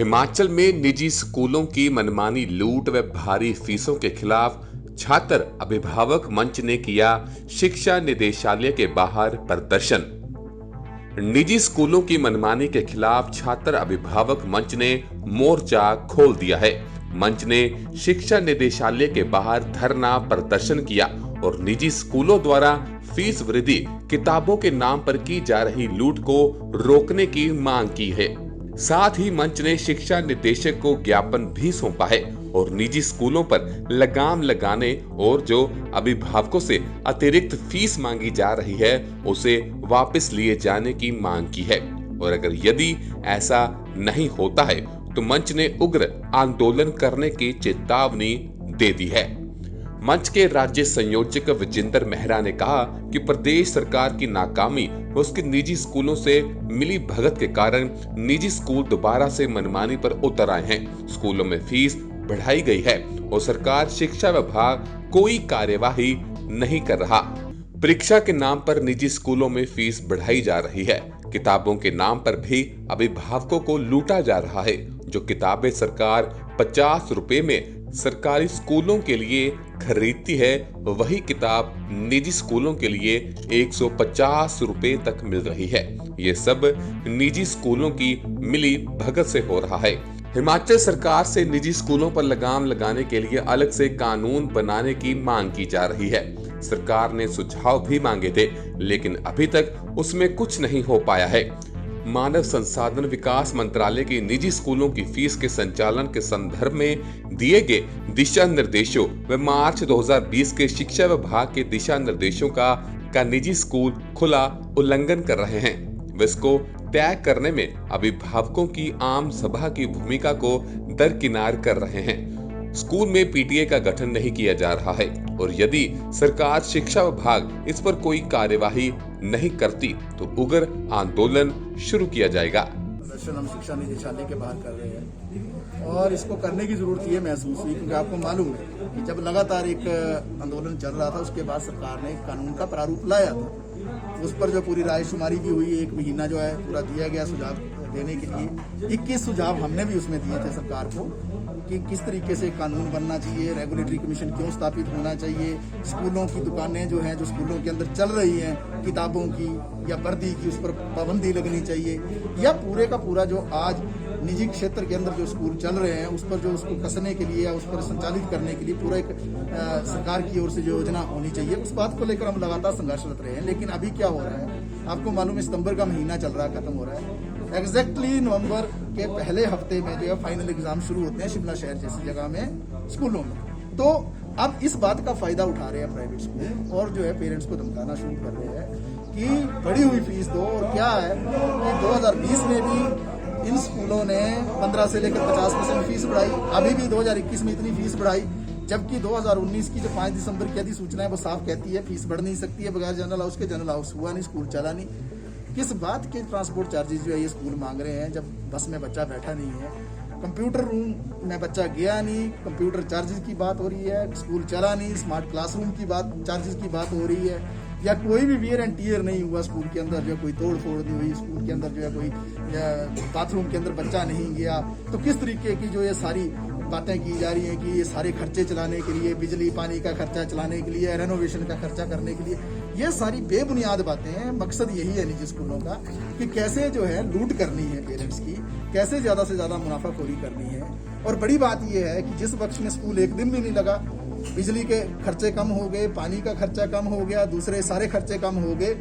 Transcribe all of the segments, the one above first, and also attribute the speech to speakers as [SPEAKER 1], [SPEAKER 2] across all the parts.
[SPEAKER 1] हिमाचल में निजी स्कूलों की मनमानी लूट व भारी फीसों के खिलाफ छात्र अभिभावक मंच ने किया शिक्षा निदेशालय के बाहर प्रदर्शन। निजी स्कूलों की मनमानी के खिलाफ छात्र अभिभावक मंच ने मोर्चा खोल दिया है। मंच ने शिक्षा निदेशालय के बाहर धरना प्रदर्शन किया और निजी स्कूलों द्वारा फीस वृद्धि, किताबों के नाम पर की जा रही लूट को रोकने की मांग की है। साथ ही मंच ने शिक्षा निदेशक को ज्ञापन भी सौंपा है और निजी स्कूलों पर लगाम लगाने और जो अभिभावकों से अतिरिक्त फीस मांगी जा रही है उसे वापस लिए जाने की मांग की है। और अगर यदि ऐसा नहीं होता है तो मंच ने उग्र आंदोलन करने की चेतावनी दे दी है। मंच के राज्य संयोजक विजेंद्र मेहरा ने कहा कि प्रदेश सरकार की नाकामी व उसके निजी स्कूलों से मिली भगत के कारण निजी स्कूल दोबारा से मनमानी पर उतर आए हैं। स्कूलों में फीस बढ़ाई गई है और सरकार शिक्षा विभाग कोई कार्यवाही नहीं कर रहा। परीक्षा के नाम पर निजी स्कूलों में फीस बढ़ाई जा रही है। किताबों के नाम पर भी अभिभावकों को लूटा जा रहा है। जो किताबें सरकार 50 रुपए में सरकारी स्कूलों के लिए खरीदती है वही किताब निजी स्कूलों के लिए 150 रुपए तक मिल रही है। ये सब निजी स्कूलों की मिली भगत से हो रहा है। हिमाचल सरकार से निजी स्कूलों पर लगाम लगाने के लिए अलग से कानून बनाने की मांग की जा रही है। सरकार ने सुझाव भी मांगे थे लेकिन अभी तक उसमें कुछ नहीं हो पाया है। मानव संसाधन विकास मंत्रालय की निजी स्कूलों की फीस के संचालन के संदर्भ में दिए गए दिशा निर्देशों व मार्च 2020 के शिक्षा विभाग के दिशा निर्देशों का निजी स्कूल खुला उल्लंघन कर रहे हैं। वे इसको तय करने में अभिभावकों की आम सभा की भूमिका को दरकिनार कर रहे हैं। स्कूल में पीटीए का गठन नहीं किया जा रहा है और यदि सरकार शिक्षा विभाग इस पर कोई कार्यवाही नहीं करती तो उग्र आंदोलन शुरू किया जाएगा।
[SPEAKER 2] प्रदर्शन हम शिक्षा निदेशालय के बाहर कर रहे हैं और इसको करने की जरूरत ये महसूस हुई क्योंकि आपको मालूम है कि जब लगातार एक आंदोलन चल रहा था उसके बाद सरकार ने कानून का प्रारूप लाया था। उस पर जो पूरी रायशुमारी भी हुई, 1 महीना जो है पूरा दिया गया सुझाव देने के लिए। 21 सुझाव हमने भी उसमें दिए थे सरकार को कि किस तरीके से कानून बनना चाहिए, रेगुलेटरी कमीशन क्यों स्थापित होना चाहिए, स्कूलों की दुकानें जो हैं जो स्कूलों के अंदर चल रही हैं किताबों की या वर्दी की उस पर पाबंदी लगनी चाहिए, या पूरे का पूरा जो आज निजी क्षेत्र के अंदर जो स्कूल चल रहे हैं उस पर जो उसको कसने के लिए या उस पर संचालित करने के लिए पूरा एक सरकार की ओर से जो योजना होनी चाहिए, उस बात को लेकर हम लगातार संघर्षरत रहे हैं। लेकिन अभी क्या हो रहा है, आपको मालूम है सितंबर का महीना चल रहा है, खत्म हो रहा है। एग्जैक्टली नवंबर के पहले हफ्ते में जो है फाइनल एग्जाम शुरू होते हैं शिमला शहर जैसी जगह में स्कूलों में। तो अब इस बात का फायदा उठा रहे हैं प्राइवेट स्कूल और जो है पेरेंट्स को धमकाना शुरू कर रहे हैं कि बढ़ी हुई फीस दो। और क्या है कि 2020 में भी इन स्कूलों ने 15 से लेकर 50% फीस बढ़ाई, अभी भी 2021 में इतनी फीस बढ़ाई, जबकि 2019 की जो 5 दिसंबर की अधिसूचना है वो साफ कहती है फीस बढ़ नहीं सकती है बगैर जनरल हाउस के। जनरल हाउस हुआ नहीं, स्कूल चला नहीं। किस बात के ट्रांसपोर्ट चार्जेस जो है ये स्कूल मांग रहे हैं जब बस में बच्चा बैठा नहीं है, कंप्यूटर रूम में बच्चा गया नहीं, कंप्यूटर चार्जेस की बात हो रही है, स्कूल चला नहीं, स्मार्ट क्लासरूम की बात चार्जेस की बात हो रही है, या कोई भी वियर एंड टीयर नहीं हुआ स्कूल के अंदर, जो कोई तोड़ फोड़ नहीं हुई स्कूल के अंदर, जो है कोई बाथरूम के अंदर बच्चा नहीं गया। तो किस तरीके की जो ये सारी बातें की जा रही हैं कि ये सारे खर्चे चलाने के लिए, बिजली पानी का खर्चा चलाने के लिए, रेनोवेशन का खर्चा करने के लिए, ये सारी बेबुनियाद बातें हैं। मकसद यही है निजी स्कूलों का कि कैसे जो है लूट करनी है पेरेंट्स की, कैसे ज्यादा से ज्यादा मुनाफाखोरी करनी है। और बड़ी बात यह है कि जिस पक्ष में स्कूल एक दिन भी नहीं लगा, बिजली के खर्चे कम हो गए, पानी का खर्चा कम हो गया, दूसरे सारे खर्चे कम हो गए,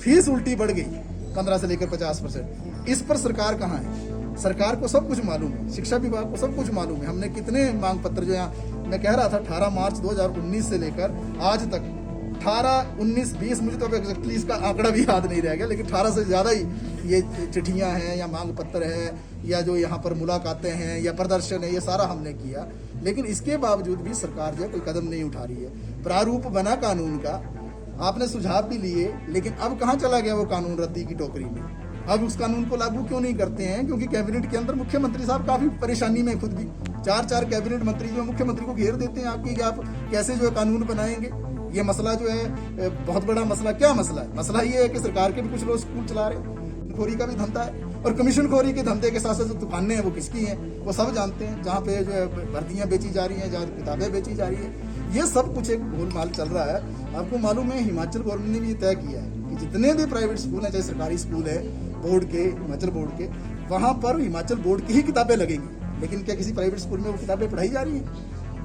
[SPEAKER 2] फीस उल्टी बढ़ गई 15 से लेकर 50%। इस पर सरकार कहाँ है? सरकार को सब कुछ मालूम है, शिक्षा विभाग को सब कुछ मालूम है। हमने कितने मांग पत्र जो यहाँ मैं कह रहा था 18 मार्च 2019 से लेकर आज तक 18, 19, 20, मुझे तो एग्जैक्टली इसका आंकड़ा भी याद नहीं रह गया, लेकिन 18 से ज़्यादा ही ये चिट्ठियां हैं या मांग पत्र है या जो यहाँ पर मुलाकातें हैं या प्रदर्शन है, ये सारा हमने किया। लेकिन इसके बावजूद भी सरकार जो है कोई कदम नहीं उठा रही है। प्रारूप बना कानून का, आपने सुझाव भी लिए, लेकिन अब कहाँ चला गया वो कानून रद्दी की टोकरी में? अब उस कानून को लागू क्यों नहीं करते हैं? क्योंकि कैबिनेट के अंदर मुख्यमंत्री साहब काफी परेशानी में, खुद भी 4 कैबिनेट मंत्री जो मुख्यमंत्री को घेर देते हैं आपकी कि आप कैसे जो है कानून बनाएंगे। ये मसला जो है बहुत बड़ा मसला। क्या मसला है? मसला ये है कि सरकार के भी कुछ लोग स्कूल चला रहे हैं, खोरी का भी धंधा है और कमीशनखोरी के धंधे के साथ साथ जो दुकानें हैं वो किसकी हैं वो सब जानते हैं। जहाँ पे जो है वर्दियाँ बेची जा रही हैं, जहाँ किताबें बेची जा रही है, ये सब कुछ एक गोलमाल चल रहा है। आपको मालूम है हिमाचल गवर्नमेंट ने भी ये तय किया है कि जितने भी प्राइवेट स्कूल हैं, चाहे सरकारी स्कूल है बोर्ड के, हिमाचल बोर्ड के, वहाँ पर हिमाचल बोर्ड की ही किताबें लगेंगी। लेकिन क्या किसी प्राइवेट स्कूल में वो किताबें पढ़ाई जा रही हैं?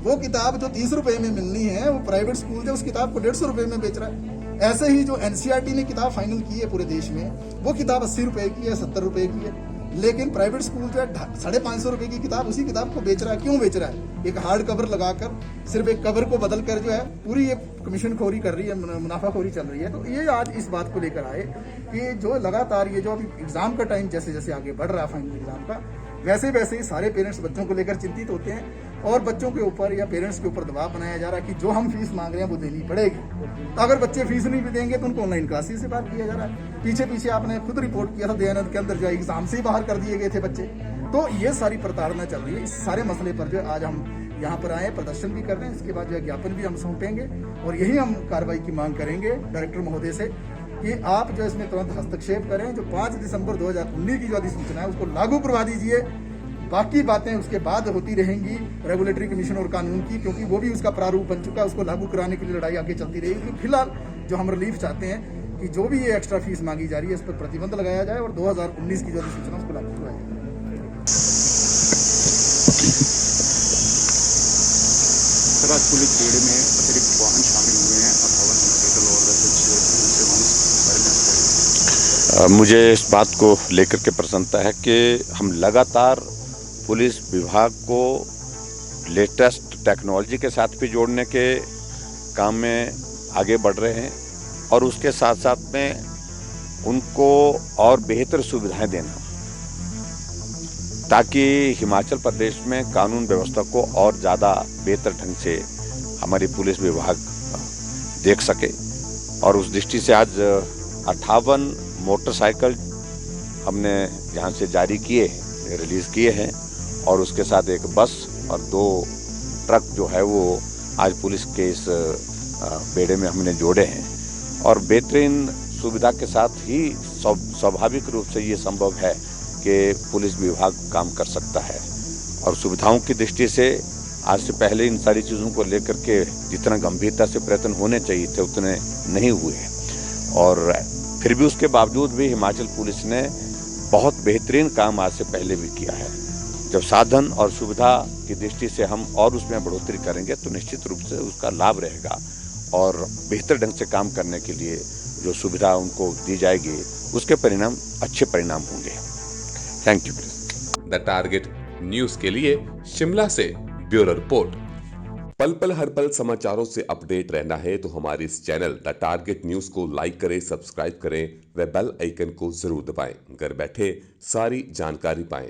[SPEAKER 2] वो किताब जो 30 रुपए में मिलनी है, वो प्राइवेट स्कूल जो उस किताब को 150 रुपए में बेच रहा है। ऐसे ही जो एनसीईआरटी ने किताब फाइनल की है पूरे देश में, वो किताब 80 रुपए की है, 70 रुपए की है। लेकिन प्राइवेट स्कूल जो है 550 रुपए की किताब, उसी किताब को बेच रहा है। क्यों बेच रहा है? एक हार्ड कवर लगाकर, सिर्फ एक कवर को बदल कर जो है पूरी ये कमीशनखोरी कर रही है, मुनाफाखोरी चल रही है। तो ये आज इस बात को लेकर आए कि जो लगातार ये जो अभी एग्जाम का टाइम जैसे जैसे आगे बढ़ रहा है फाइनल एग्जाम का, वैसे वैसे ही सारे पेरेंट्स बच्चों को लेकर चिंतित होते हैं और बच्चों के ऊपर या पेरेंट्स के ऊपर दबाव बनाया जा रहा है कि जो हम फीस मांग रहे हैं वो देनी पड़ेगी। तो अगर बच्चे फीस नहीं भी देंगे तो उनको ऑनलाइन क्लासेस से बात किया जा रहा है। पीछे आपने खुद रिपोर्ट किया था, दयानंद के अंदर जो एग्जाम से ही बाहर कर दिए गए थे बच्चे। तो ये सारी प्रताड़ना चल रही है। इस सारे मसले पर जो आज हम यहाँ पर आए, प्रदर्शन भी कर रहे हैं। इसके बाद जो है ज्ञापन भी हम सौंपेंगे और यही हम कार्रवाई की मांग करेंगे डायरेक्टर महोदय से कि आप जो इसमें तुरंत हस्तक्षेप करें। जो 5 दिसंबर 2019 की जो अधिसूचना है उसको लागू करवा दीजिए। बाकी बातें उसके बाद होती रहेंगी रेगुलेटरी कमीशन और कानून की, क्योंकि वो भी उसका प्रारूप बन चुका है। उसको लागू कराने के लिए लड़ाई आगे चलती रहेगी। फिलहाल जो हम रिलीफ चाहते हैं कि जो भी ये एक्स्ट्रा फीस मांगी जा रही है इस पर प्रतिबंध लगाया जाए और 2019 की जो अधिसूचना उसको लागू कराया जाए।
[SPEAKER 3] सर, आज पुलिस बेड़े में अतिरिक्त वाहन शामिल हुए हैं, 58 मोटरसाइकिल और
[SPEAKER 4] मुझे इस बात को लेकर के प्रसन्नता है कि हम लगातार पुलिस विभाग को लेटेस्ट टेक्नोलॉजी के साथ भी जोड़ने के काम में आगे बढ़ रहे हैं और उसके साथ साथ में उनको और बेहतर सुविधाएं देना, ताकि हिमाचल प्रदेश में कानून व्यवस्था को और ज़्यादा बेहतर ढंग से हमारी पुलिस विभाग देख सके। और उस दृष्टि से आज 58 मोटरसाइकिल हमने यहाँ से जारी किए, रिलीज़ किए हैं और उसके साथ एक बस और 2 ट्रक जो है वो आज पुलिस के इस बेड़े में हमने जोड़े हैं। और बेहतरीन सुविधा के साथ ही स्वाभाविक रूप से ये संभव है कि पुलिस विभाग काम कर सकता है। और सुविधाओं की दृष्टि से आज से पहले इन सारी चीज़ों को लेकर के जितना गंभीरता से प्रयत्न होने चाहिए थे उतने नहीं हुए, और फिर भी उसके बावजूद भी हिमाचल पुलिस ने बहुत बेहतरीन काम आज से पहले भी किया है। जब साधन और सुविधा की दृष्टि से हम और उसमें बढ़ोतरी करेंगे तो निश्चित रूप से उसका लाभ रहेगा और बेहतर ढंग से काम करने के लिए जो सुविधा उनको दी जाएगी उसके परिणाम अच्छे परिणाम होंगे। Thank you.
[SPEAKER 1] The target news के लिए शिमला से ब्यूरो रिपोर्ट। पल पल हर पल समाचारों से अपडेट रहना है तो हमारे इस चैनल द टारगेट न्यूज को लाइक करें, सब्सक्राइब करें व बेल आइकन को जरूर दबाएं। घर बैठे सारी जानकारी पाएं।